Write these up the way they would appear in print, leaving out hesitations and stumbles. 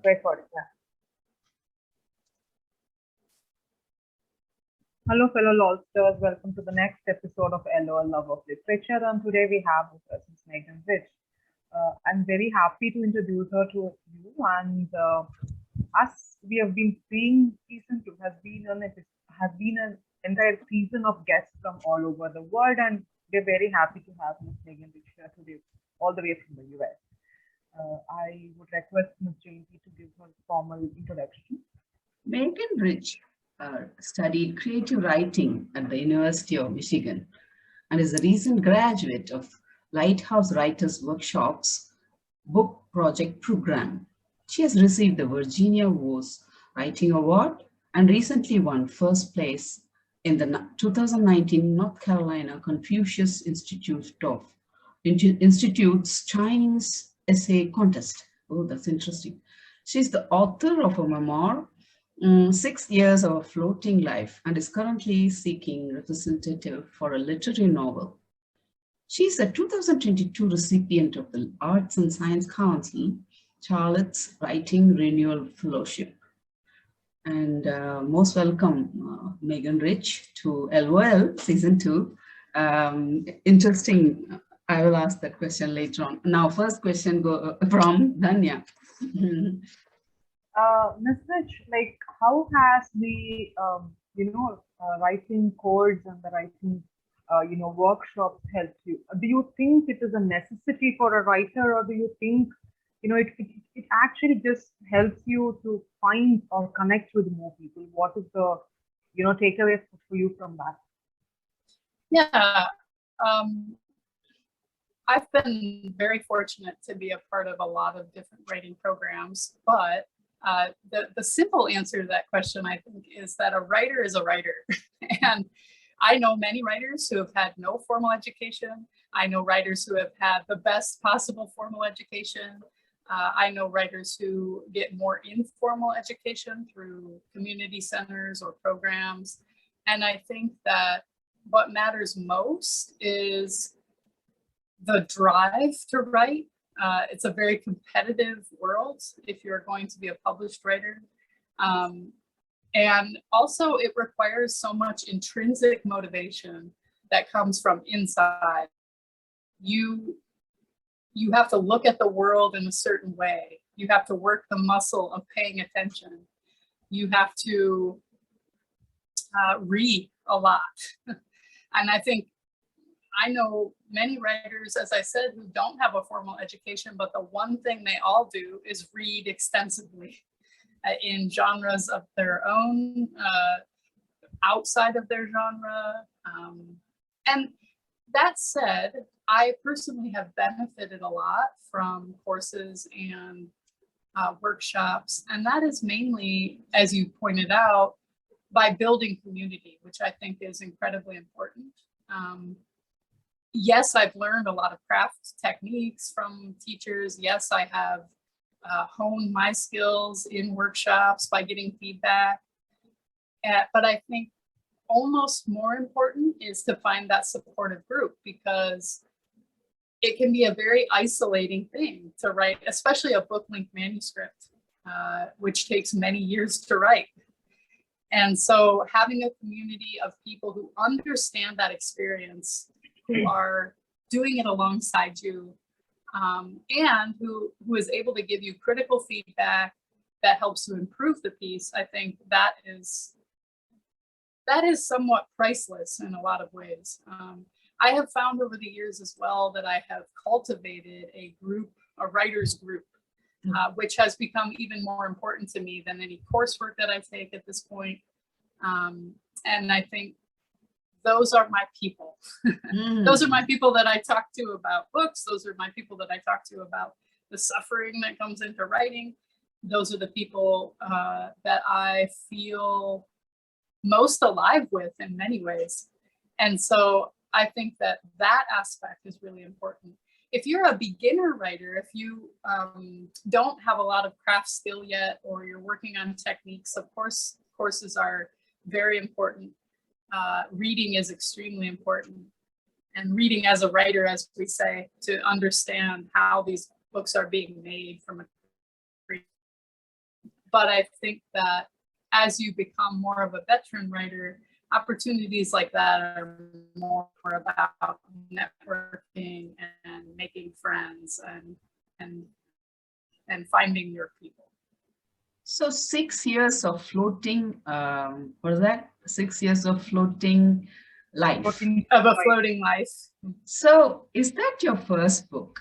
Recording. Yeah. Hello, fellow Lolsters. Welcome to the next episode of LOL Love of Literature. And today we have with us Ms. Megan Rich. I'm very happy to introduce her to you. And us, we have been seeing season 2 has been an entire season of guests from all over the world, and we're very happy to have Ms. Megan Rich here today, all the way from the US. I would request Ms. Jainti to give her formal introduction. Megan Rich studied creative writing at the University of Michigan and is a recent graduate of Lighthouse Writers Workshop's book project program. She has received the Virginia Voss Writing Award and recently won first place in the 2019 North Carolina Confucius Institute's Chinese essay contest. Oh, that's interesting. She's the author of a memoir, 6 Years of a Floating Life, and is currently seeking representative for a literary novel. She's a 2022 recipient of the Arts and Science Council, Charlotte's Writing Renewal Fellowship. And most welcome, Megan Rich, to LOL Season 2. Interesting. I will ask that question later on. Now, first question from Dhanya. Ms. Rich, like, how has the writing course and the writing workshops helped you? Do you think it is a necessity for a writer, or do you think it actually just helps you to find or connect with more people? What is the takeaway for you from that? Yeah. I've been very fortunate to be a part of a lot of different writing programs, but the simple answer to that question, I think, is that a writer is a writer. And I know many writers who have had no formal education. I know writers who have had the best possible formal education. I know writers who get more informal education through community centers or programs. And I think that what matters most is the drive to write. It's a very competitive world if you're going to be a published writer. And also it requires so much intrinsic motivation that comes from inside. You have to look at the world in a certain way. You have to work the muscle of paying attention. You have to read a lot. And I know many writers, as I said, who don't have a formal education, but the one thing they all do is read extensively in genres of their own, outside of their genre. And that said, I personally have benefited a lot from courses and workshops, and that is mainly, as you pointed out, by building community, which I think is incredibly important. Yes, I've learned a lot of craft techniques from teachers. Yes, I have honed my skills in workshops by getting feedback. But I think almost more important is to find that supportive group, because it can be a very isolating thing to write, especially a book-length manuscript, which takes many years to write. And so having a community of people who understand that experience, who are doing it alongside you, and who is able to give you critical feedback that helps to improve the piece, I think that is somewhat priceless in a lot of ways. I have found over the years as well that I have cultivated a writer's group, which has become even more important to me than any coursework that I take at this point. And I think those are my people. Those are my people that I talk to about books. Those are my people that I talk to about the suffering that comes into writing. Those are the people that I feel most alive with in many ways. And so I think that aspect is really important. If you're a beginner writer, if you don't have a lot of craft skill yet, or you're working on techniques, of course, courses are very important. Reading is extremely important. And reading as a writer, as we say, to understand how these books are being made from a But I think that as you become more of a veteran writer, opportunities like that are more about networking and making friends and finding your people. So 6 years of floating, what is that? 6 years of floating life. Of a floating life. So is that your first book?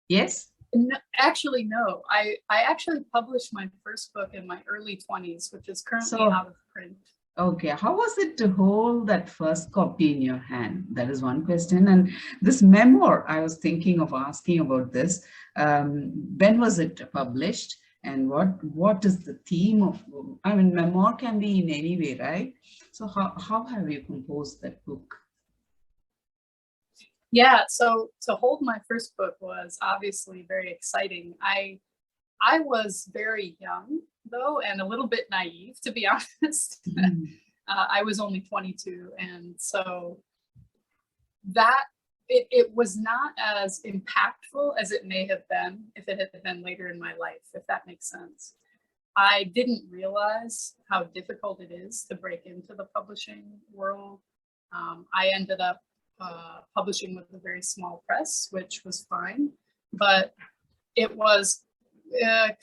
Yes? No, actually, no. I actually published my first book in my early 20s, which is currently out of print. Okay, how was it to hold that first copy in your hand? That is one question. And this memoir, I was thinking of asking about this. When was it published? And what is the theme of, I mean, memoir can be in any way, right? So how have you composed that book? Yeah, so to hold my first book was obviously very exciting. I was very young, though, and a little bit naive, to be honest. I was only 22, and so that it was not as impactful as it may have been if it had been later in my life, if that makes sense. I didn't realize how difficult it is to break into the publishing world. I ended up publishing with a very small press, which was fine, but it was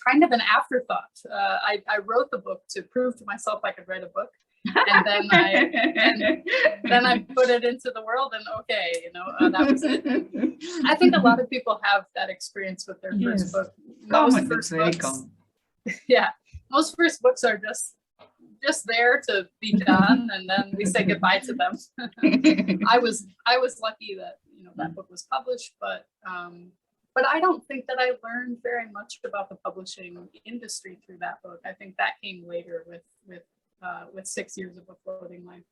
kind of an afterthought. I wrote the book to prove to myself I could write a book, and then I put it into the world, and okay, that was it. I think a lot of people have that experience with their first book. Common, it's very common. Yeah, most first books are just there to be done, and then we say goodbye to them. I was lucky that that book was published, but I don't think that I learned very much about the publishing industry through that book. I think that came later with 6 years of a floating life.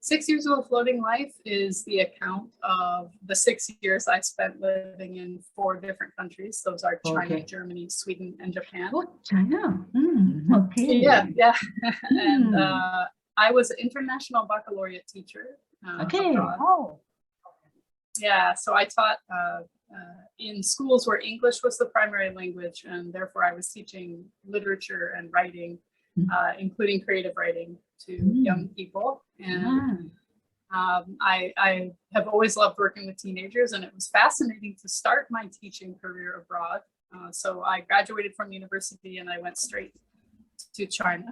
6 years of a floating life is the account of the 6 years I spent living in 4 different countries. Those are China, Germany, Sweden, and Japan. Oh, China. Okay. Yeah. And I was an international baccalaureate teacher. Abroad. Oh. Yeah, so I taught in schools where English was the primary language, and therefore I was teaching literature and writing, including creative writing, to young people. And I have always loved working with teenagers, and it was fascinating to start my teaching career abroad. So I graduated from university and I went straight to China.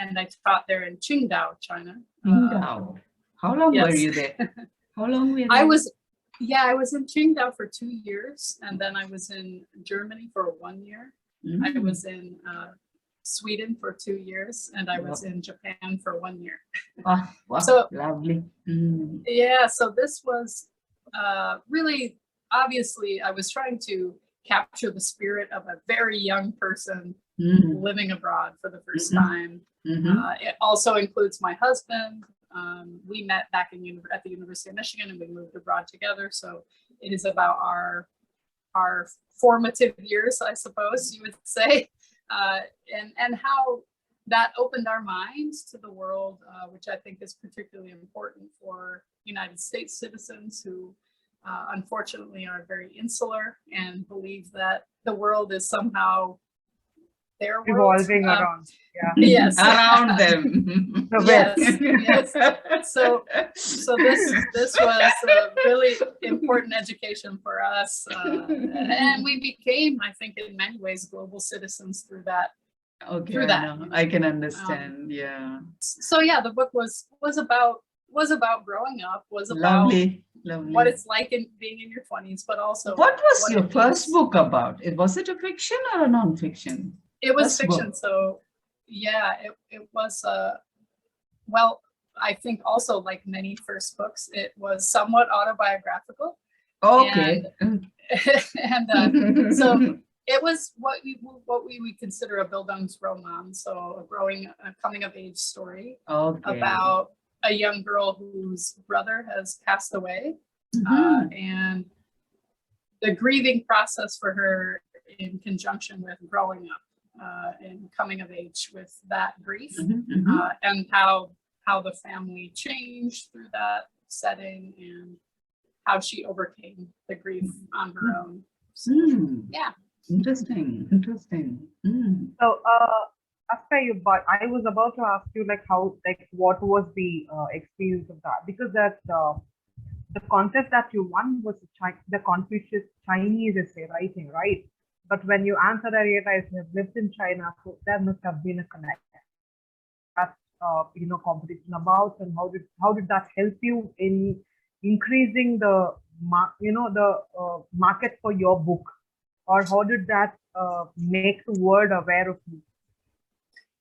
And I taught there in Qingdao, China. Qingdao. How long were you there? How long were you there? I was in Qingdao for 2 years, and then I was in Germany for 1 year. I was in Sweden for 2 years, and I was in Japan for 1 year. Wow, so lovely. Yeah, so this was really, obviously, I was trying to capture the spirit of a very young person living abroad for the first time. It also includes my husband. We met back at the University of Michigan, and we moved abroad together. So it is about our formative years, I suppose you would say, and how that opened our minds to the world, which I think is particularly important for United States citizens who unfortunately are very insular and believe that the world is somehow their world. Revolving around. Yeah. Yes. Around them. Yes. So this was a really important education for us, and we became, I think, in many ways, global citizens through that. Okay, through that, I can understand. Yeah. So yeah, the book was about growing up, was about lovely. what it's like in being in your 20s, but also what was your first book about? Was it a fiction or a non-fiction? It was fiction. So yeah, it was well, I think also, like many first books, it was somewhat autobiographical. Okay. And so it was what we would consider a Bildungsroman, so a coming of age story about a young girl whose brother has passed away, and the grieving process for her in conjunction with growing up and coming of age with that grief, and how the family changed through that setting and how she overcame the grief on her own. So, yeah. Interesting. Interesting. Mm. So, after you, but I was about to ask you like how, like what was the experience of that? Because that the contest that you won was the Confucius Chinese essay writing, right? But when you answered, I realized you have lived in China, so there must have been a connection. That competition about, and how did that help you in increasing the market for your book, or how did that make the world aware of you?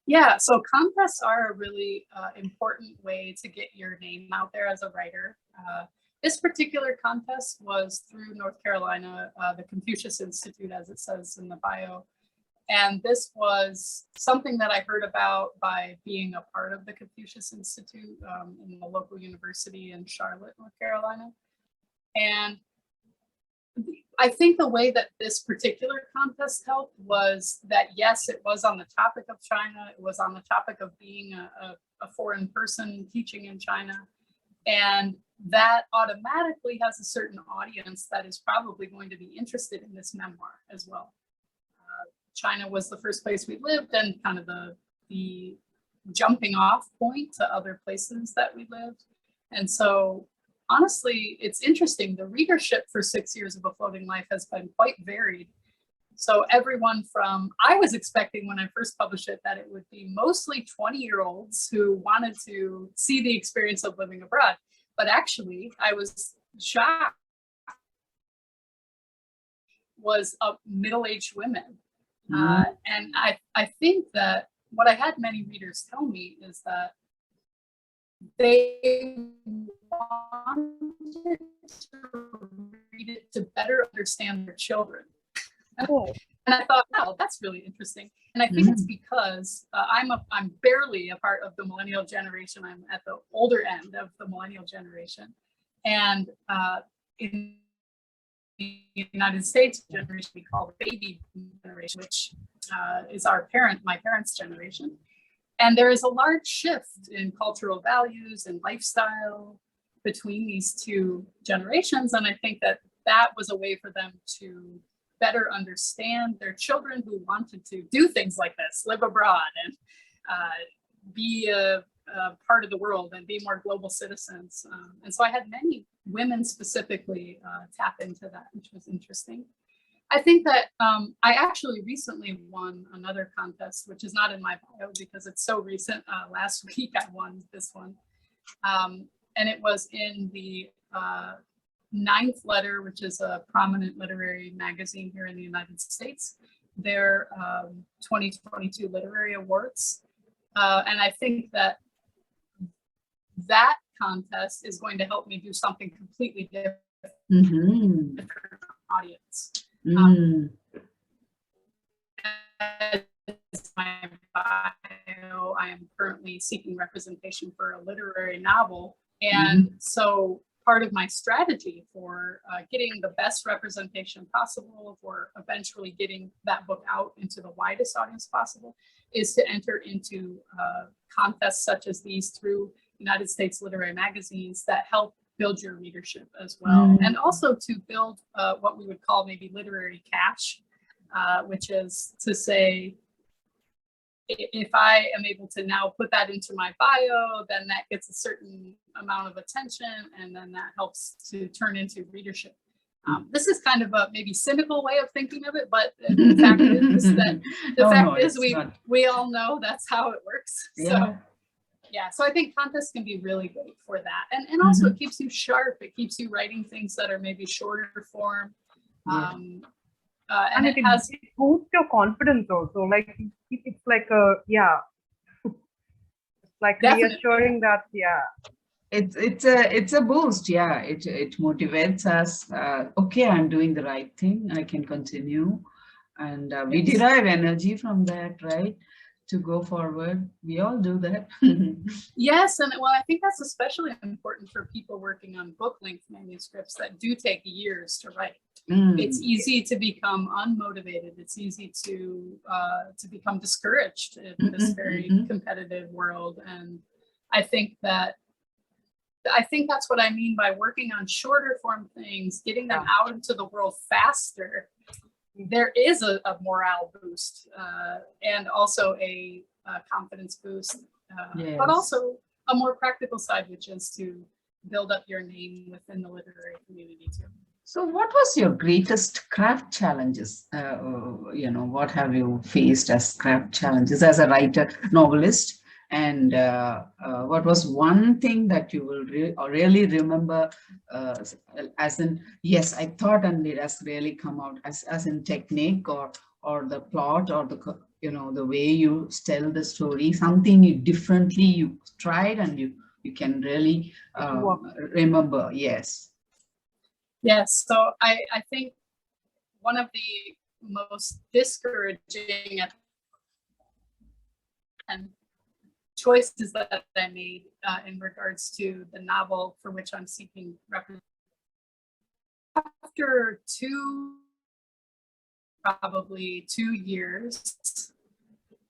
Yeah, so contests are a really important way to get your name out there as a writer. This particular contest was through North Carolina, the Confucius Institute, as it says in the bio. And this was something that I heard about by being a part of the Confucius Institute in the local university in Charlotte, North Carolina. And I think the way that this particular contest helped was that, yes, it was on the topic of China. It was on the topic of being a foreign person teaching in China. And that automatically has a certain audience that is probably going to be interested in this memoir as well. China was the first place we lived, and kind of the jumping off point to other places that we lived. And so honestly, it's interesting. The readership for 6 Years of a Floating Life has been quite varied. So everyone from, I was expecting when I first published it that it would be mostly 20-year-olds who wanted to see the experience of living abroad. But actually, I was shocked, was middle-aged women. And I think that what I had many readers tell me is that they wanted to read it to better understand their children. Oh. And I thought, wow, that's really interesting. And I think it's because I'm barely a part of the millennial generation. I'm at the older end of the millennial generation. And in the United States generation, we call the baby generation, which is my parents' generation. And there is a large shift in cultural values and lifestyle between these two generations. And I think that that was a way for them to better understand their children who wanted to do things like this, live abroad and be a part of the world and be more global citizens. And so I had many women specifically tap into that, which was interesting. I think that I actually recently won another contest, which is not in my bio because it's so recent. Last week I won this one. And it was in the Ninth Letter, which is a prominent literary magazine here in the United States, their 2022 Literary Awards. And I think that that contest is going to help me do something completely different, different audience. As my bio, I am currently seeking representation for a literary novel. And so part of my strategy for getting the best representation possible, for eventually getting that book out into the widest audience possible, is to enter into contests such as these through United States literary magazines that help build your readership as well. And also to build what we would call maybe literary cash, which is to say, if I am able to now put that into my bio, then that gets a certain amount of attention, and then that helps to turn into readership. This is kind of a maybe cynical way of thinking of it, but the fact is that we all know that's how it works. Yeah. So I think contests can be really great for that. And also it keeps you sharp. It keeps you writing things that are maybe shorter form. And it boosts your confidence also. Like it's like it's like reassuring that it's a boost. Yeah, it motivates us. Okay, I'm doing the right thing. I can continue, and we derive energy from that, right? To go forward. We all do that. Yes, and well, I think that's especially important for people working on book-length manuscripts that do take years to write. It's easy to become unmotivated. It's easy to become discouraged in this very competitive world. And I think that's what I mean by working on shorter form things, getting them out into the world faster. there is a morale boost and also a confidence boost, Yes. but also a more practical side, which is to build up your name within the literary community too. So what was your greatest craft challenges? What have you faced as craft challenges as a writer, novelist? And what was one thing that you will really remember as in, yes, I thought and it has really come out as in technique or the plot or the way you tell the story, something you differently you tried and you can really remember. Yes. Yes, so I think one of the most discouraging and choices that I made in regards to the novel for which I'm seeking representation. After probably 2 years,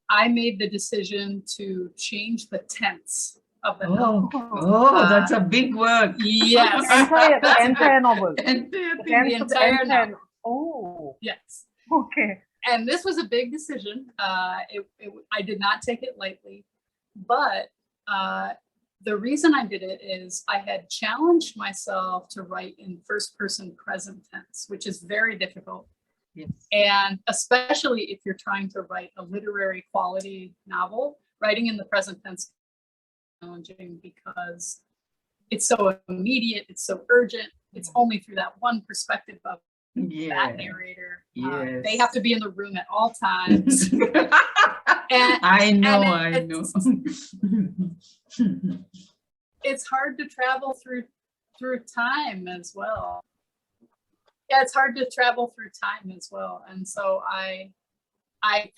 I made the decision to change the tense of the novel. That's a big work. Yes. The entire novel. The entire novel. Oh. Yes. Okay. And this was a big decision. I did not take it lightly, but the reason I did it is I had challenged myself to write in first person present tense, which is very difficult. Yes. And especially if you're trying to write a literary quality novel, writing in the present tense is challenging because it's so immediate, it's so urgent, it's only through that one perspective of that narrator. Yes. They have to be in the room at all times. I know. It's hard to travel through time as well. Yeah, it's hard to travel through time as well. And so I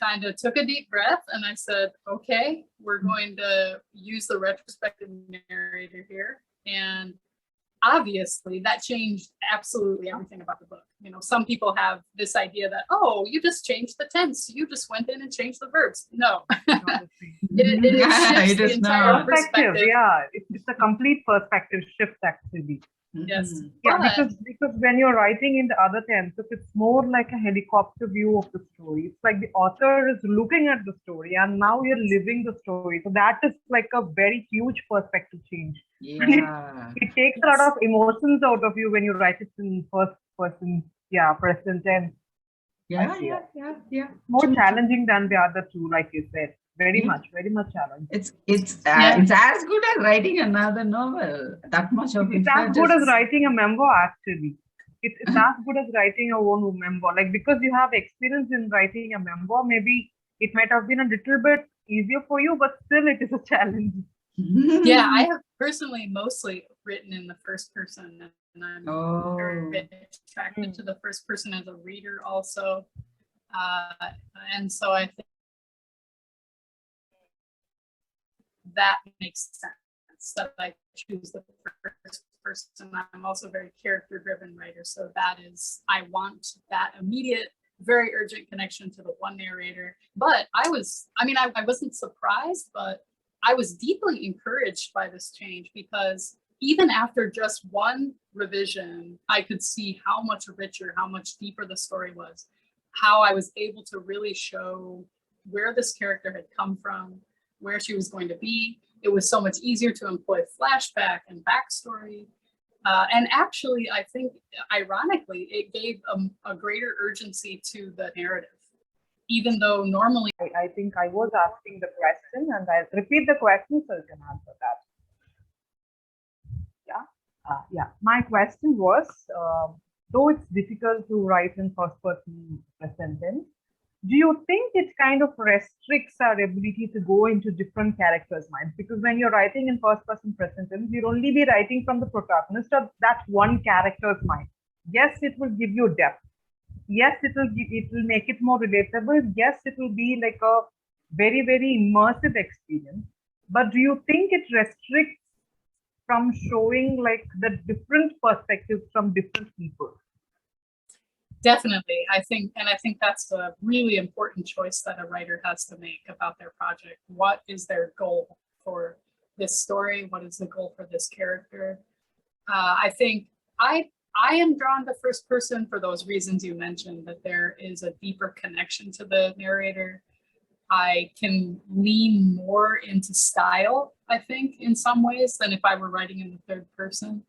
kind of took a deep breath and I said, okay, we're going to use the retrospective narrator here. And obviously that changed absolutely everything about the book. Some people have this idea that, oh, you just changed the tense. You just went in and changed the verbs. No, it is not. Perspective. Yeah, it's a complete perspective shift actually. Yes. Yeah, because when you're writing in the other tenses, it's more like a helicopter view of the story. It's like the author is looking at the story and now you're living the story. So that is like a very huge perspective change. Yeah. It takes a lot of emotions out of you when you write it in first person, present tense. Yeah. More challenging than the other two, like you said. Very much challenging. It's as good as writing another novel. That much of it's as good as writing a memoir actually. It's as good as writing a own memoir. Like because you have experience in writing a memoir, maybe it might have been a little bit easier for you, but still it is a challenge. Yeah, I have personally mostly written in the first person, and I'm very attracted to the first person as a reader also. And so I think that makes sense that I choose the first person. I'm also a very character-driven writer, so that is, I want that immediate, very urgent connection to the one narrator. But I wasn't surprised, but I was deeply encouraged by this change because even after just one revision, I could see how much richer, how much deeper the story was, how I was able to really show where this character had come from, where she was going to be. It was so much easier to employ flashback and backstory. And actually, I think, ironically, it gave a greater urgency to the narrative, even though normally... I think I was asking the question and I'll repeat the question so you can answer that. Yeah. My question was, though it's difficult to write in first person present tense, do you think it kind of restricts our ability to go into different characters' minds? Because when you're writing in first person present tense, you'll only be writing from the protagonist of that one character's mind. Yes, it will give you depth. Yes, it will make it more relatable. Yes, it will be like a very, very immersive experience. But do you think it restricts from showing like the different perspectives from different people? Definitely. I think that's a really important choice that a writer has to make about their project. What is their goal for this story? What is the goal for this character? I think I I am drawn to first person for those reasons you mentioned, that there is a deeper connection to the narrator. I can lean more into style, I think, in some ways than if I were writing in the third person.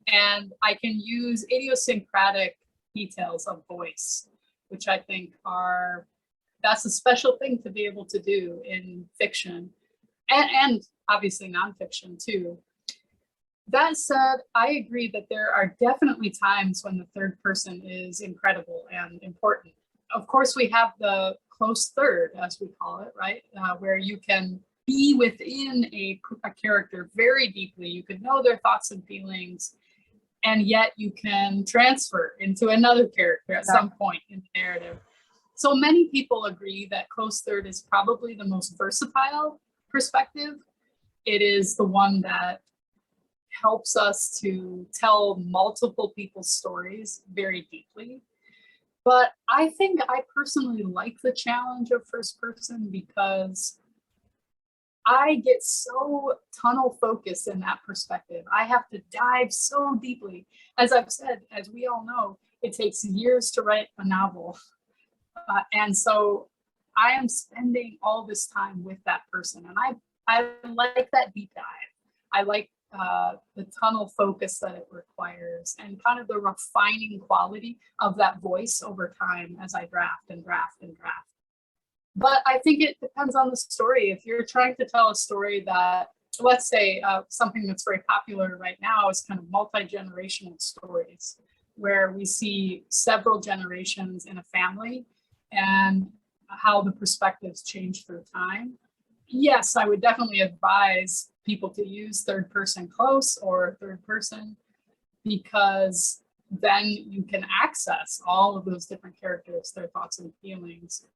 And I can use idiosyncratic details of voice, which I think that's a special thing to be able to do in fiction and obviously nonfiction too. That said, I agree that there are definitely times when the third person is incredible and important. Of course, we have the close third, as we call it, right? Where you can be within a character very deeply. You can know their thoughts and feelings, and yet you can transfer into another character at some point in the narrative. So many people agree that close third is probably the most versatile perspective. It is the one that helps us to tell multiple people's stories very deeply. But I think I personally like the challenge of first person because I get so tunnel focused in that perspective. I have to dive so deeply. As I've said, as we all know, it takes years to write a novel. And so I am spending all this time with that person. And I like that deep dive. I like the tunnel focus that it requires and kind of the refining quality of that voice over time as I draft and draft and draft. But I think it depends on the story. If you're trying to tell a story that, let's say something that's very popular right now is kind of multi-generational stories, where we see several generations in a family and how the perspectives change through time. Yes, I would definitely advise people to use third person close or third person, because then you can access all of those different characters, their thoughts and feelings.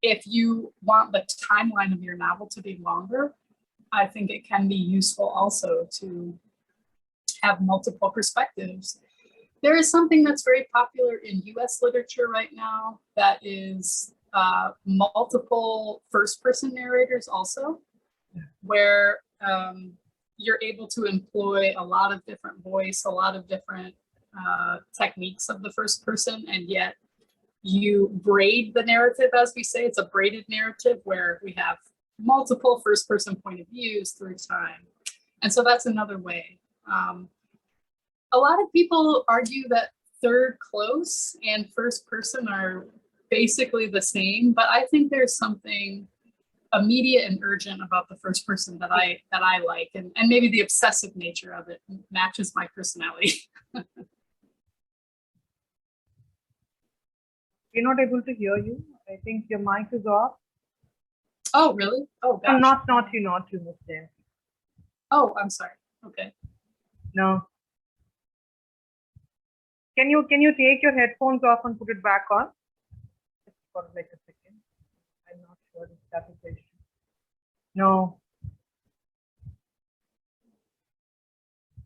If you want the timeline of your novel to be longer, I think it can be useful also to have multiple perspectives. There is something that's very popular in US literature right now that is multiple first person narrators also, where you're able to employ a lot of different voice, a lot of different techniques of the first person, and yet you braid the narrative, as we say. It's a braided narrative where we have multiple first person point of views through time. And so that's another way. A lot of people argue that third close and first person are basically the same, but I think there's something immediate and urgent about the first person that I like, and maybe the obsessive nature of it matches my personality. We're not able to hear you. I think your mic is off. Oh, really? Oh, gosh. Not you, Miss James. Oh, I'm sorry. Okay. No. Can you take your headphones off and put it back on? Just for like a second. I'm not sure if that is the issue. No.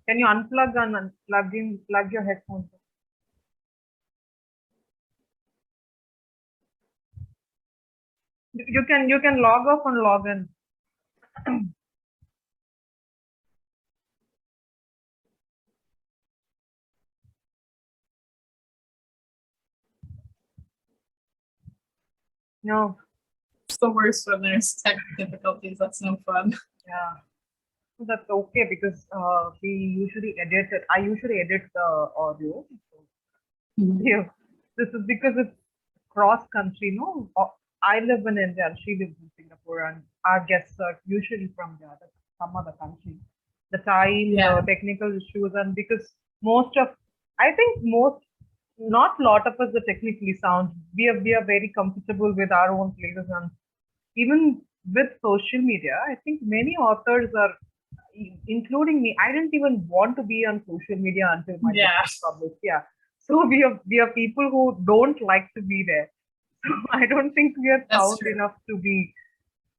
Can you unplug and plug your headphones in? You can log off and log in. No. It's the worst when there's tech difficulties. That's no fun. Yeah. So that's okay, because we usually edit it. I usually edit the audio. So, yeah. This is because it's cross country, no? I live in India and she lives in Singapore, and our guests are usually from some other country. The time, the technical issues, and because not a lot of us are technically sound. We are very comfortable with our own places, and even with social media, I think many authors are, including me. I didn't even want to be on social media until my book was published. Yeah. So we are people who don't like to be there. So I don't think we are sound enough to be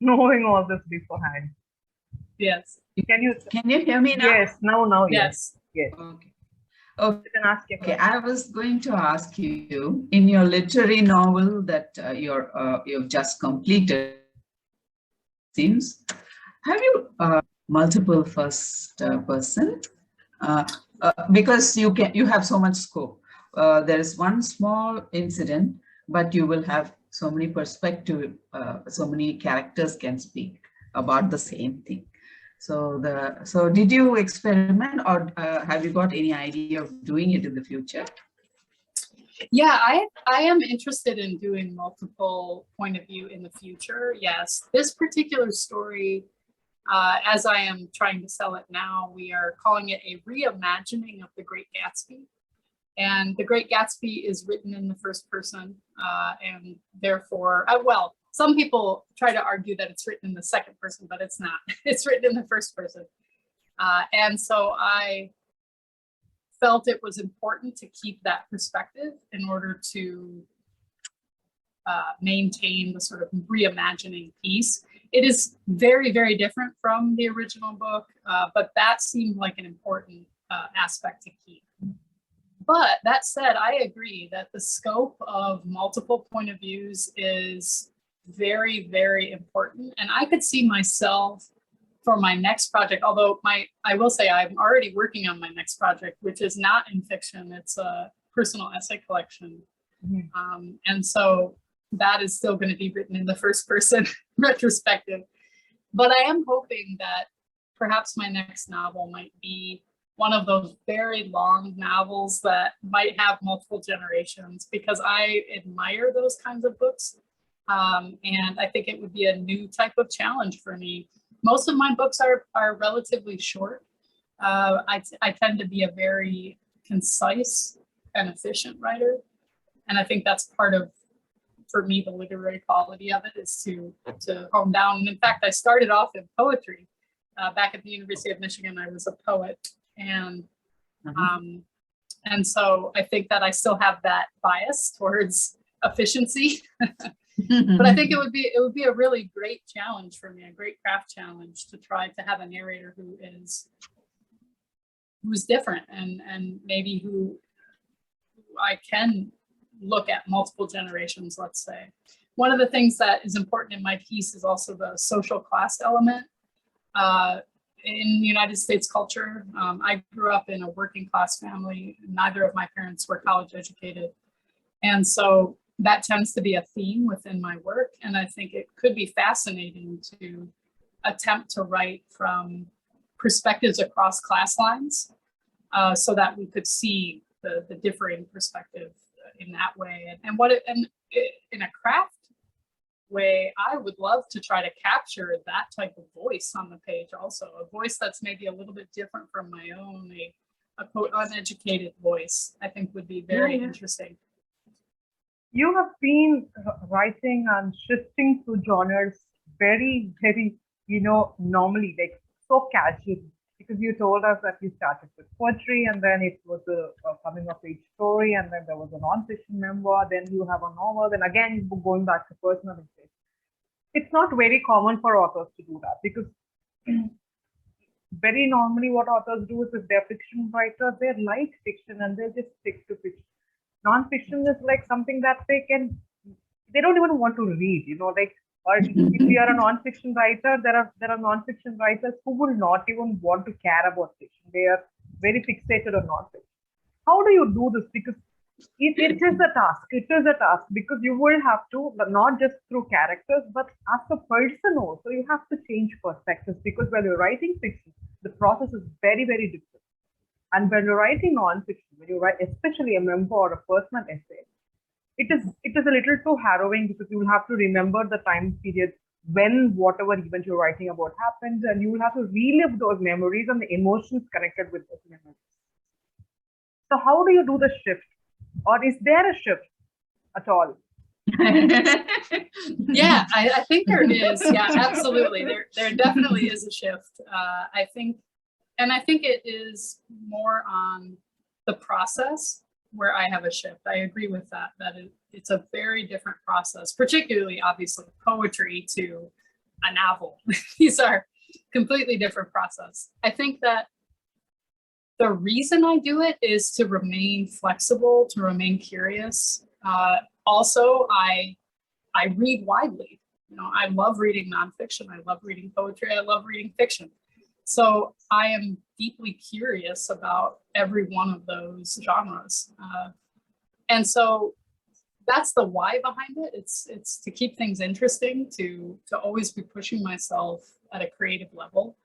knowing all this beforehand. Yes. Can you hear me now? Yes. Now. Yes. Yes. Okay. You can ask your Okay. I was going to ask you, in your literary novel that you've just completed, seems, have you multiple first person? because you have so much scope. There is one small incident, but you will have so many perspective, so many characters can speak about the same thing. So did you experiment, or have you got any idea of doing it in the future? Yeah, I am interested in doing multiple point of view in the future. Yes, this particular story, as I am trying to sell it now, we are calling it a reimagining of The Great Gatsby. And The Great Gatsby is written in the first person, and therefore, well, some people try to argue that it's written in the second person, but it's not. It's written in the first person. And so I felt it was important to keep that perspective in order to maintain the sort of reimagining piece. It is very, very different from the original book, but that seemed like an important aspect to keep. But that said, I agree that the scope of multiple point of views is very, very important. And I could see myself for my next project, although I will say I'm already working on my next project, which is not in fiction. It's a personal essay collection. Mm-hmm. And so that is still going to be written in the first person retrospective. But I am hoping that perhaps my next novel might be one of those very long novels that might have multiple generations, because I admire those kinds of books. And I think it would be a new type of challenge for me. Most of my books are relatively short. I tend to be a very concise and efficient writer. And I think that's part of, for me, the literary quality of it is to hone down. And in fact, I started off in poetry. Back at the University of Michigan, I was a poet. And so I think that I still have that bias towards efficiency. But I think it would be a really great challenge for me, a great craft challenge, to try to have a narrator who's different and maybe who I can look at multiple generations, let's say. One of the things that is important in my piece is also the social class element. In United States culture, I grew up in a working class family. Neither of my parents were college educated. And so that tends to be a theme within my work. And I think it could be fascinating to attempt to write from perspectives across class lines, so that we could see the differing perspective in that way. And in a craft way, I would love to try to capture that type of voice on the page also, a voice that's maybe a little bit different from my own, a quote uneducated voice, I think would be very interesting. You have been writing and shifting through genres very, very, normally, like so casually, because you told us that you started with poetry, and then it was a coming of age story, and then there was a non-fiction memoir, then you have a novel, then again going back to personal interest. It's not very common for authors to do that, because very normally what authors do is, if they're fiction writers, they like fiction and they just stick to fiction. Non-fiction is like something that they don't even want to read, or if you are a non-fiction writer, there are non-fiction writers who will not even want to care about fiction. They are very fixated on non-fiction. How do you do this? Because it is a task. It is a task, because you will have to, not just through characters, but as a person also, you have to change perspectives, because when you're writing fiction, the process is very, very different. And when you're writing non-fiction, when you write especially a memoir or a personal essay, it is a little too harrowing, because you will have to remember the time period when whatever event you're writing about happens, and you will have to relive those memories and the emotions connected with those memories. So how do you do the shift? Or is there a shift at all? Yeah, I think there is. Yeah, absolutely. There definitely is a shift. I think it is more on the process where I have a shift. I agree with that it's a very different process, particularly obviously poetry to a novel. These are completely different process. I think that the reason I do it is to remain flexible, to remain curious. Also, I read widely. I love reading nonfiction. I love reading poetry. I love reading fiction. So I am deeply curious about every one of those genres. And so that's the why behind it. It's to keep things interesting, to always be pushing myself at a creative level.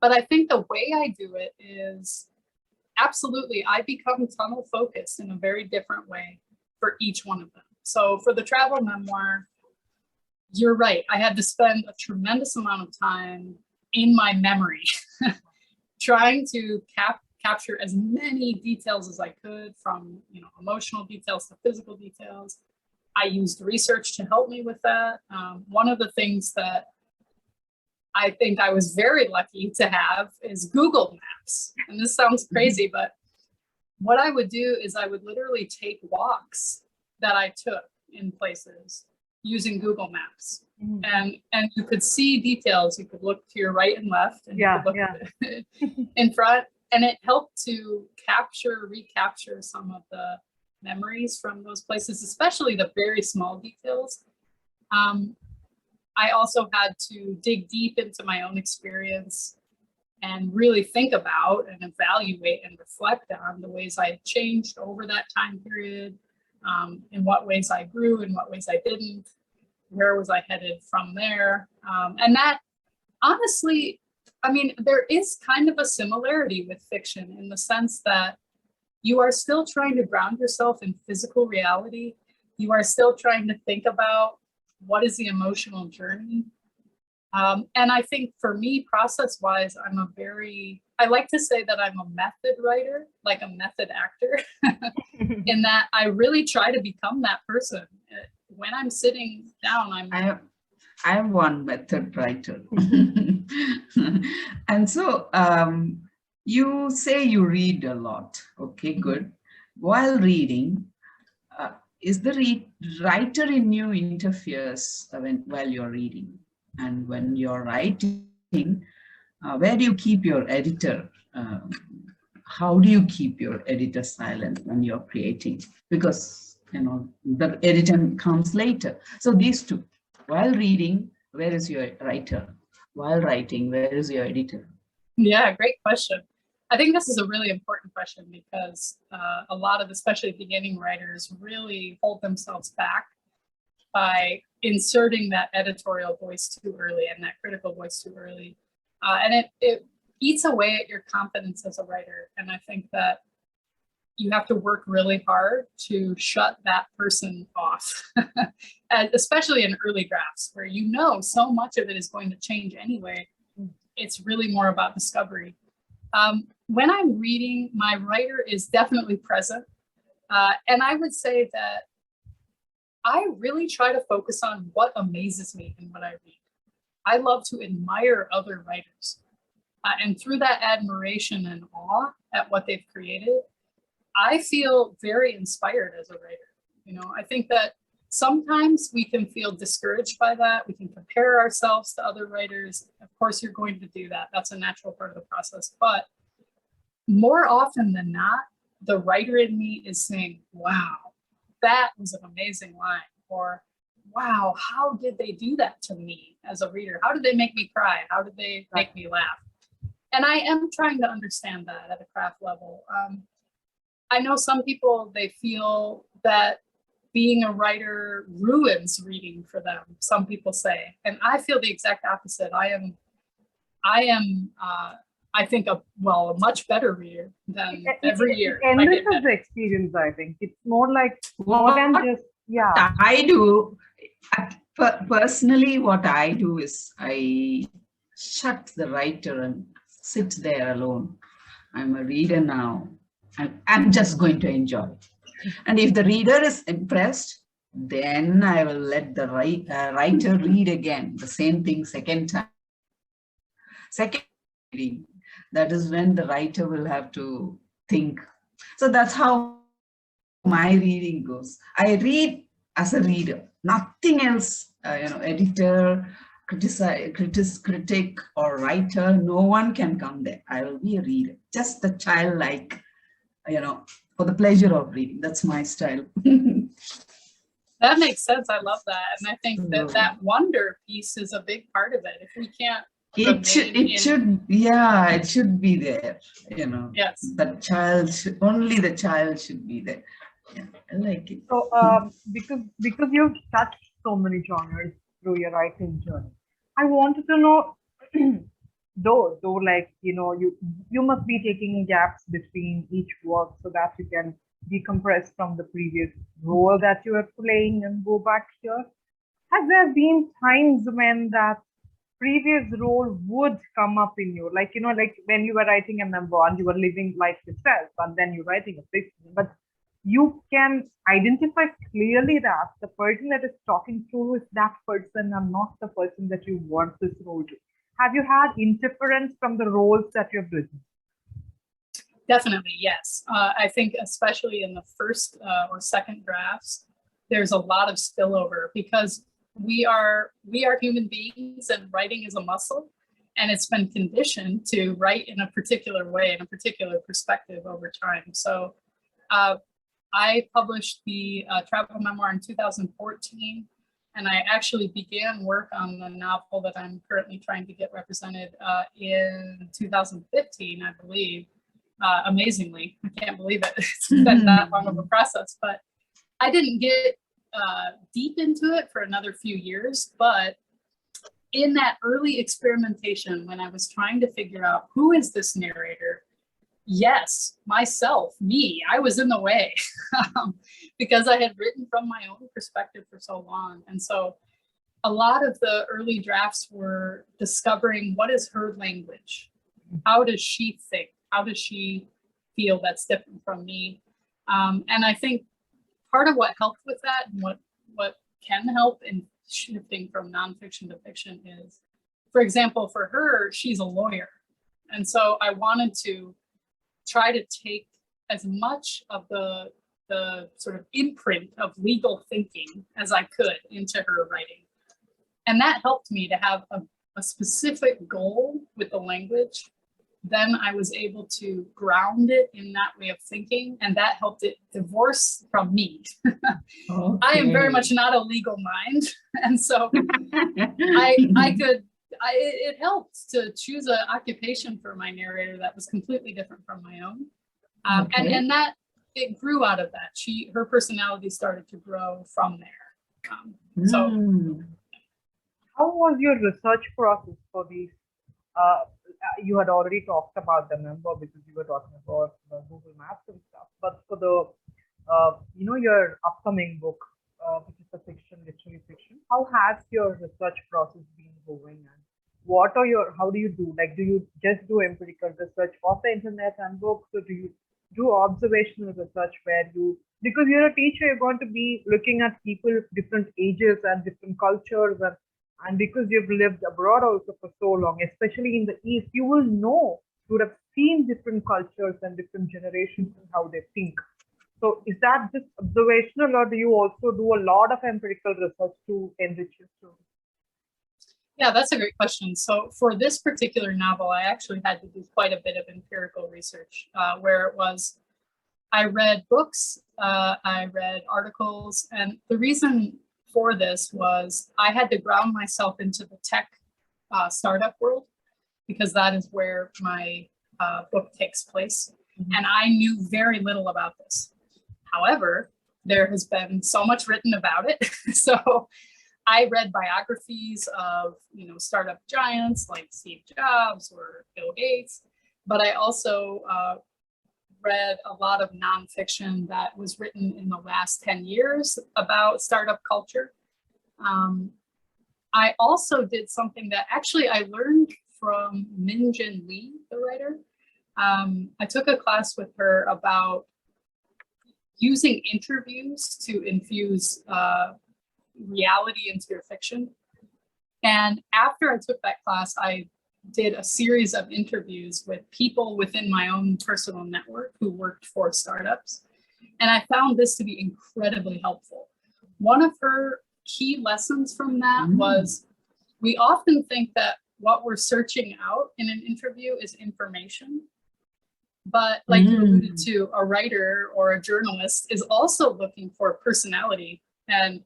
But I think the way I do it is absolutely, I become tunnel focused in a very different way for each one of them. So for the travel memoir, you're right. I had to spend a tremendous amount of time in my memory trying to capture as many details as I could, from emotional details to physical details. I used research to help me with that. One of the things that I think I was very lucky to have is Google Maps. And this sounds crazy, but what I would do is I would literally take walks that I took in places using Google Maps. And you could see details. You could look to your right and left, and you could look in front. And it helped to recapture some of the memories from those places, especially the very small details. I also had to dig deep into my own experience and really think about and evaluate and reflect on the ways I had changed over that time period, in what ways I grew, in what ways I didn't, where was I headed from there. And that, honestly, I mean, there is kind of a similarity with fiction in the sense that you are still trying to ground yourself in physical reality. You are still trying to think about what is the emotional journey. And I think for me, process-wise, I like to say that I'm a method writer, like a method actor, in that I really try to become that person. When I'm sitting down, I am one method writer. And so you say you read a lot. Okay, good. While reading, is the writer in you interferes while you're reading? And when you're writing, where do you keep your editor? How do you keep your editor silent when you're creating? Because the editor comes later. So these two, while reading, where is your writer? While writing, where is your editor? Yeah, great question. I think this is a really important question because a lot of, especially beginning writers, really hold themselves back by inserting that editorial voice too early and that critical voice too early. And it eats away at your confidence as a writer. And I think that you have to work really hard to shut that person off, and especially in early drafts where so much of it is going to change anyway. It's really more about discovery. When I'm reading, my writer is definitely present. And I would say that I really try to focus on what amazes me in what I read. I love to admire other writers. And through that admiration and awe at what they've created, I feel very inspired as a writer. I think that sometimes we can feel discouraged by that. We can compare ourselves to other writers. Of course, you're going to do that. That's a natural part of the process. But more often than not, the writer in me is saying, wow, that was an amazing line. Or, wow, how did they do that to me as a reader? How did they make me cry? How did they make me laugh? And I am trying to understand that at a craft level. I know some people, they feel that being a writer ruins reading for them, some people say. And I feel the exact opposite. I think a much better reader than every year. It enriches the experience, I think. It's more like more than just, I do. Personally, what I do is I shut the writer and sit there alone. I'm a reader now. I'm just going to enjoy it. And if the reader is impressed, then I will let the writer read again, the same thing second time. Second reading, that is when the writer will have to think. So that's how my reading goes. I read as a reader, nothing else, editor, critic or writer, no one can come there. I will be a reader, just the childlike, for the pleasure of reading. That's my style. That makes sense. I love that. And I think that wonder piece is a big part of it. If we can't It should be there, you know. Yes. The child, only the child should be there. Yeah, I like it. So, because you've touched so many genres through your writing journey, I wanted to know, though, like you must be taking gaps between each work so that you can decompress from the previous role that you are playing and go back here. Has there been times when that previous role would come up in you, like like when you were writing a memoir and you were living life yourself, and then you're writing a fiction, but you can identify clearly that the person that is talking to is that person and not the person that you want this role to. Have you had interference from the roles that you've written? Definitely, yes. I think especially in the first or second drafts, there's a lot of spillover because we are human beings and writing is a muscle, and it's been conditioned to write in a particular way, in a particular perspective over time. So I published the travel memoir in 2014, and I actually began work on the novel that I'm currently trying to get represented in 2015, I believe. Amazingly, I can't believe it. It's been that long of a process, but I didn't get deep into it for another few years. But in that early experimentation, when I was trying to figure out who is this narrator, yes, myself, me, I was in the way because I had written from my own perspective for so long. And so a lot of the early drafts were discovering what is her language? How does she think? How does she feel that's different from me? And I think part of what helped with that and what can help in shifting from nonfiction to fiction is, for example, for her, she's a lawyer. And so I wanted to try to take as much of the sort of imprint of legal thinking as I could into her writing. And that helped me to have a specific goal with the language. Then I was able to ground it in that way of thinking, and that helped it divorce from me. Okay. I am very much not a legal mind. And so it helped to choose an occupation for my narrator that was completely different from my own. Okay. And that it grew out of that. Her personality started to grow from there. So how was your research process for these? You had already talked about the number because you were talking about Google Maps and stuff. But for the, your upcoming book, which is a fiction, literary fiction, how has your research process been going? And how do you do? Like, do you just do empirical research off the internet and books, or do you do observational research because you're a teacher, you're going to be looking at people, different ages and different cultures, and because you've lived abroad also for so long, especially in the East, you will know, you would have seen different cultures and different generations and how they think. So is that just observational, or do you also do a lot of empirical research to enrich your story? Yeah, that's a great question. So for this particular novel, I actually had to do quite a bit of empirical research where it was, I read books, I read articles, and the reason for this was I had to ground myself into the tech startup world because that is where my book takes place. Mm-hmm. And I knew very little about this. However, there has been so much written about it. So I read biographies of, startup giants like Steve Jobs or Bill Gates, but I also read a lot of nonfiction that was written in the last 10 years about startup culture. I also did something that actually I learned from Min-Jin Lee, the writer. I took a class with her about using interviews to infuse reality into your fiction. And after I took that class, I did a series of interviews with people within my own personal network who worked for startups. And I found this to be incredibly helpful. One of her key lessons from that was we often think that what we're searching out in an interview is information. But like you alluded to, a writer or a journalist is also looking for personality. And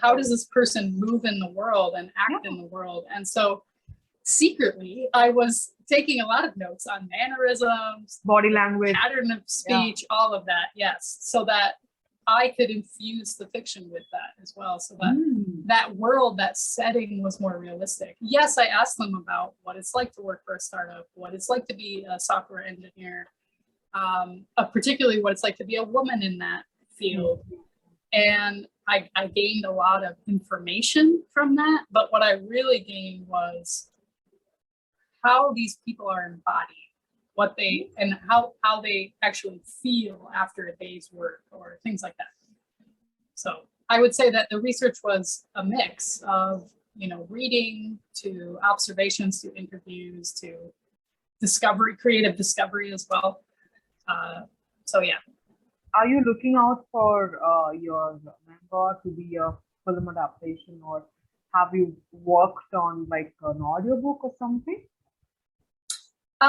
how does this person move in the world and act in the world? And so secretly, I was taking a lot of notes on mannerisms, body language, pattern of speech, all of that. Yes. So that I could infuse the fiction with that as well. So that that world, that setting was more realistic. Yes, I asked them about what it's like to work for a startup, what it's like to be a software engineer, particularly what it's like to be a woman in that field. And I gained a lot of information from that. But what I really gained was how these people are embodied, what they, and how they actually feel after a day's work or things like that. So I would say that the research was a mix of, you know, reading to observations to interviews to discovery, creative discovery as well. So yeah. Are you looking out for your memoir to be a film adaptation, or have you worked on like an audiobook or something?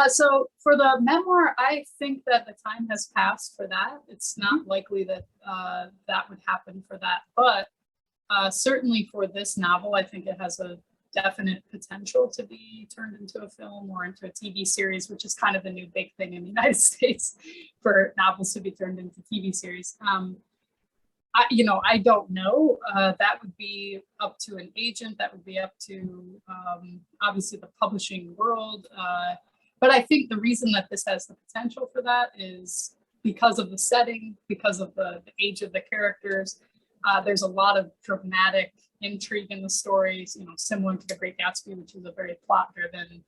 So for the memoir, I think that the time has passed for that. It's not likely that that would happen for that. But certainly for this novel, I think it has a definite potential to be turned into a film or into a TV series, which is kind of the new big thing in the United States for novels to be turned into TV series. I don't know. That would be up to an agent. That would be up to obviously the publishing world. But I think the reason that this has the potential for that is because of the setting, because of the age of the characters. There's a lot of dramatic intrigue in the stories, you know, similar to The Great Gatsby, which is a very plot-driven,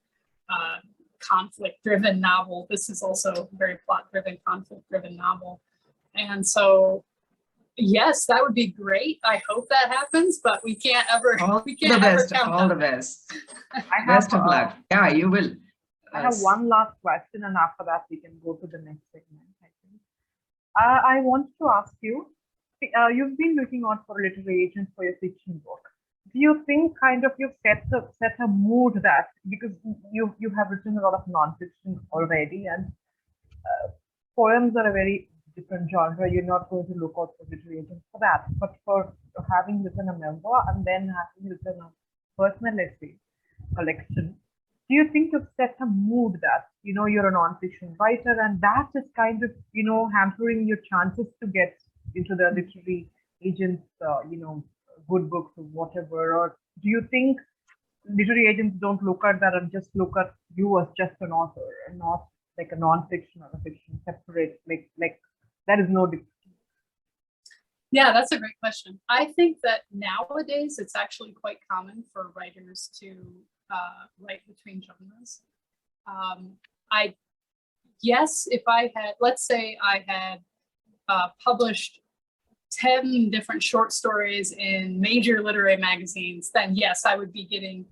conflict-driven novel. This is also a very plot-driven, conflict-driven novel. And so, yes, that would be great. I hope that happens, but we can't ever, all the best. Best of luck. Yeah, you will. I have one last question, and after that we can go to the next segment, I think. I want to ask you, you've been looking out for literary agents for your fiction book. Do you think kind of you've set a mood that, because you have written a lot of nonfiction already, and poems are a very different genre, you're not going to look out for literary agents for that. But for having written a memoir and then having written a personal essay collection, do you think you've set a mood that, you know, you're a nonfiction writer and that is kind of, you know, hampering your chances to get into the literary agents, good books or whatever? Or do you think literary agents don't look at that and just look at you as just an author and not like a nonfiction or a fiction separate, like there is no difference? Yeah, that's a great question. I think that nowadays it's actually quite common for writers to write between genres. If I had, let's say I had published 10 different short stories in major literary magazines, then yes, I would be getting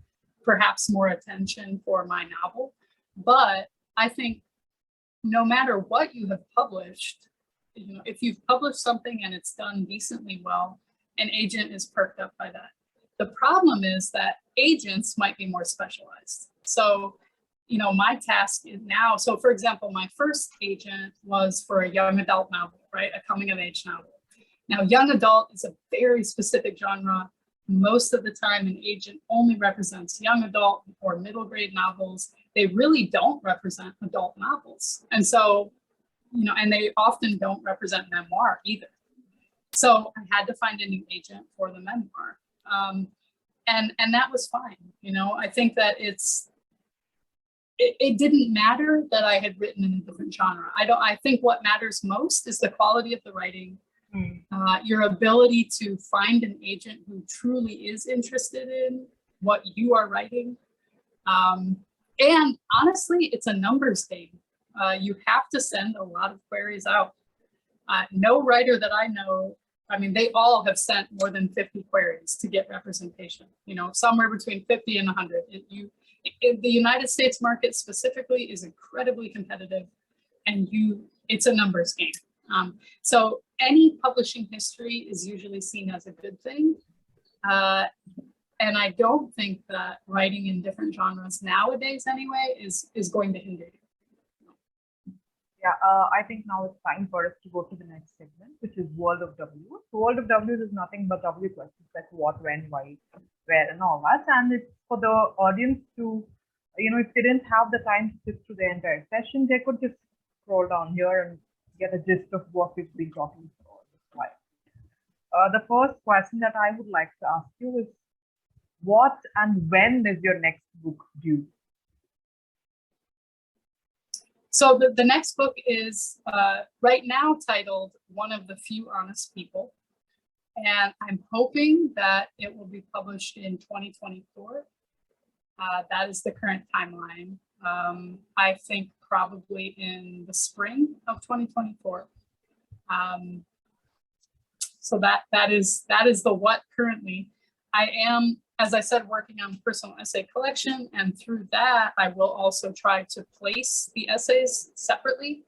perhaps more attention for my novel. But I think no matter what you have published, you know, if you've published something and it's done decently well, an agent is perked up by that. The problem is that agents might be more specialized. So, you know, my task is now, so for example, my first agent was for a young adult novel, right? A coming of age novel. Now, young adult is a very specific genre. Most of the time, an agent only represents young adult or middle grade novels. They really don't represent adult novels. And so, you know, and they often don't represent memoir either. So I had to find a new agent for the memoir. And that was fine. You know, I think that it didn't matter that I had written in a different genre. I think what matters most is the quality of the writing, your ability to find an agent who truly is interested in what you are writing. And honestly, it's a numbers game. You have to send a lot of queries out. No writer that I know, I mean, they all have sent more than 50 queries to get representation, you know, somewhere between 50 and 100. The United States market specifically is incredibly competitive, and it's a numbers game. So any publishing history is usually seen as a good thing. And I don't think that writing in different genres nowadays anyway is going to hinder you. Yeah, I think now it's time for us to go to the next segment, which is World of W. So World of W is nothing but W questions like what, when, why, where, and all that. And it's for the audience to, if they didn't have the time to sit through the entire session, they could just scroll down here and get a gist of what we've been talking for all this while. The first question that I would like to ask you is, what and when is your next book due? So the next book is right now titled One of the Few Honest People. And I'm hoping that it will be published in 2024. That is the current timeline. I think probably in the spring of 2024. So that is the what currently. I am, as I said, working on personal essay collection, and through that, I will also try to place the essays separately.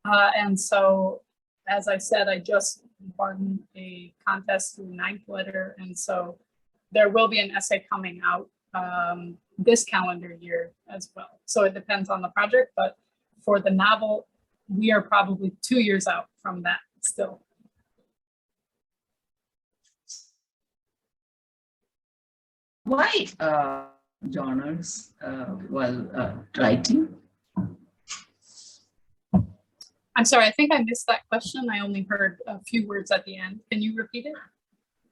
And so, as I said, I just won a contest through Ninth Letter, and so there will be an essay coming out this calendar year as well. So it depends on the project, but for the novel, we are probably 2 years out from that still. Why genres while writing? I'm sorry, I think I missed that question. I only heard a few words at the end. Can you repeat it?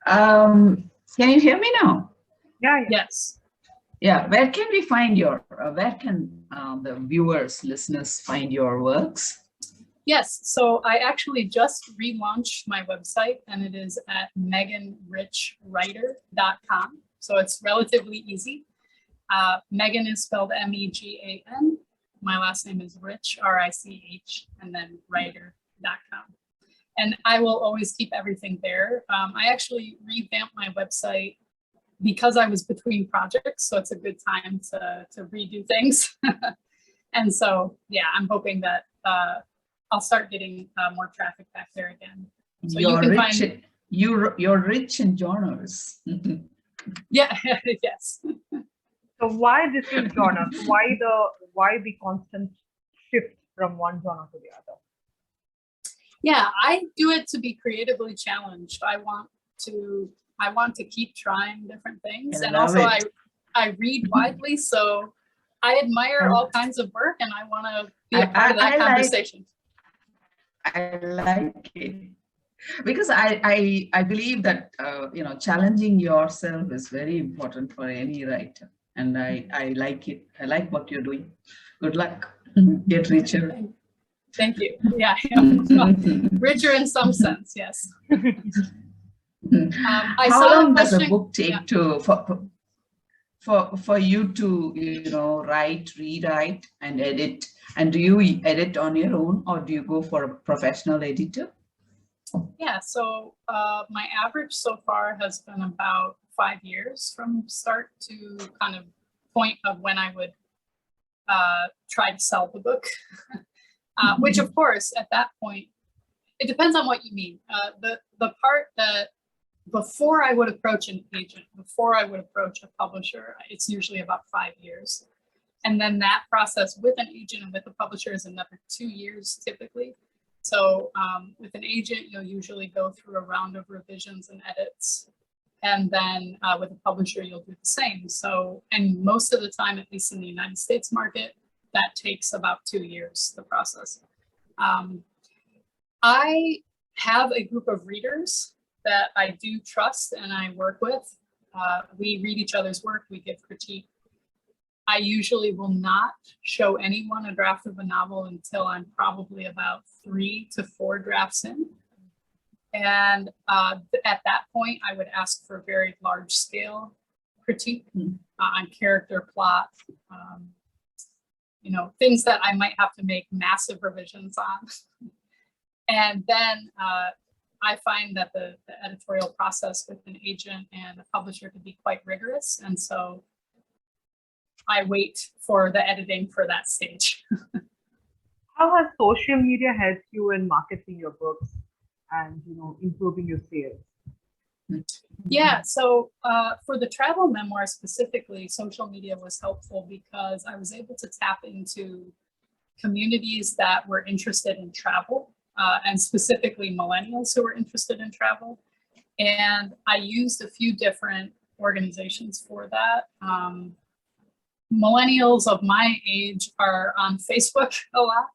Can you hear me now? Yeah. Yes. Yeah, where can we find where can the viewers, listeners find your works? Yes, so I actually just relaunched my website, and it is at meganrichwriter.com. So it's relatively easy. Megan is spelled M-E-G-A-N. My last name is Rich, R-I-C-H, and then writer.com. And I will always keep everything there. I actually revamped my website because I was between projects, so it's a good time to redo things. And so, yeah, I'm hoping that I'll start getting more traffic back there again. So you're you can rich, find you're rich in genres. Yeah, yes. So why different genres? Why the constant shift from one genre to the other? Yeah, I do it to be creatively challenged. I want to keep trying different things, and also I read widely, so I admire all kinds of work, and I want to be a part of that conversation. I like it. Because I believe that challenging yourself is very important for any writer, and I like it. I like what you're doing. Good luck. Get richer. Thank you. Yeah, richer in some sense. Yes. How long does a book take for you to write, rewrite, and edit? And do you edit on your own, or do you go for a professional editor? Yeah, so my average so far has been about 5 years from start to kind of point of when I would try to sell the book, which of course at that point, it depends on what you mean. The part that before I would approach an agent, before I would approach a publisher, it's usually about 5 years. And then that process with an agent and with a publisher is another 2 years typically. So with an agent, you'll usually go through a round of revisions and edits. And then with a publisher, you'll do the same. So, and most of the time, at least in the United States market, that takes about 2 years, the process. I have a group of readers that I do trust and I work with. We read each other's work, we give critique. I usually will not show anyone a draft of a novel until I'm probably about 3 to 4 drafts in. And at that point, I would ask for very large scale critique on character, plot, things that I might have to make massive revisions on. And then I find that the editorial process with an agent and a publisher can be quite rigorous. And so I wait for the editing for that stage. How has social media helped you in marketing your books and improving your sales? Yeah, so for the travel memoir specifically, social media was helpful because I was able to tap into communities that were interested in travel, and specifically millennials who were interested in travel. And I used a few different organizations for that. Millennials of my age are on Facebook a lot.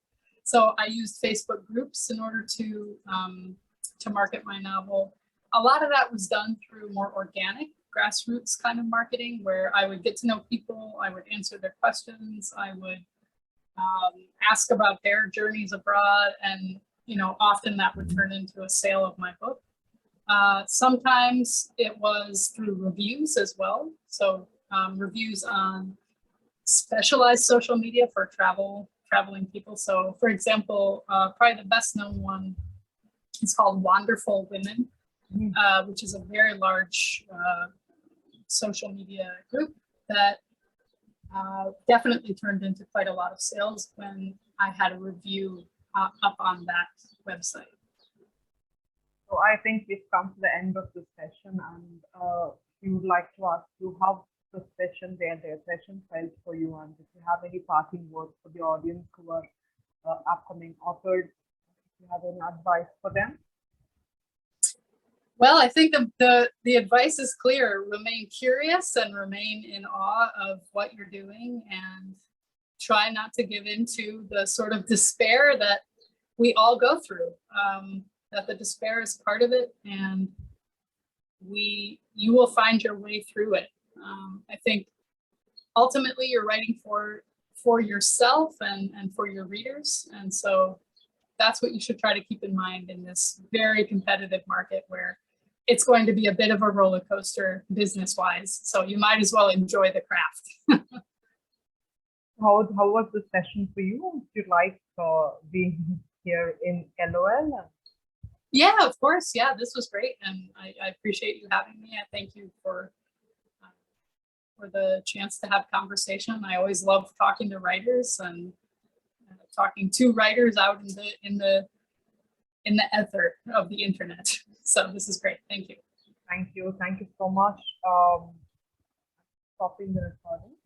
So I used Facebook groups in order to market my novel. A lot of that was done through more organic, grassroots kind of marketing, where I would get to know people, I would answer their questions, I would ask about their journeys abroad, and often that would turn into a sale of my book. Sometimes it was through reviews as well. So reviews on specialized social media for traveling people. So for example, probably the best known one is called Wonderful Women, which is a very large social media group that definitely turned into quite a lot of sales when I had a review up on that website. So I think we've come to the end of this session, and we would like to ask you how the session, their session felt for you, and if you have any parting words for the audience who are upcoming authors, if you have any advice for them. Well, I think the advice is clear. Remain curious and remain in awe of what you're doing, and try not to give into the sort of despair that we all go through. That the despair is part of it, and you will find your way through it. I think ultimately you're writing for yourself and for your readers, and so that's what you should try to keep in mind in this very competitive market where it's going to be a bit of a roller coaster business-wise. So you might as well enjoy the craft. How was the session for you? Did you like being here in LOL? Yeah, of course. Yeah, this was great. And I appreciate you having me. I thank you for the chance to have conversation. I always love talking to writers and talking to writers out in the ether of the internet. So this is great. Thank you. Thank you. Thank you so much. Stopping the recording.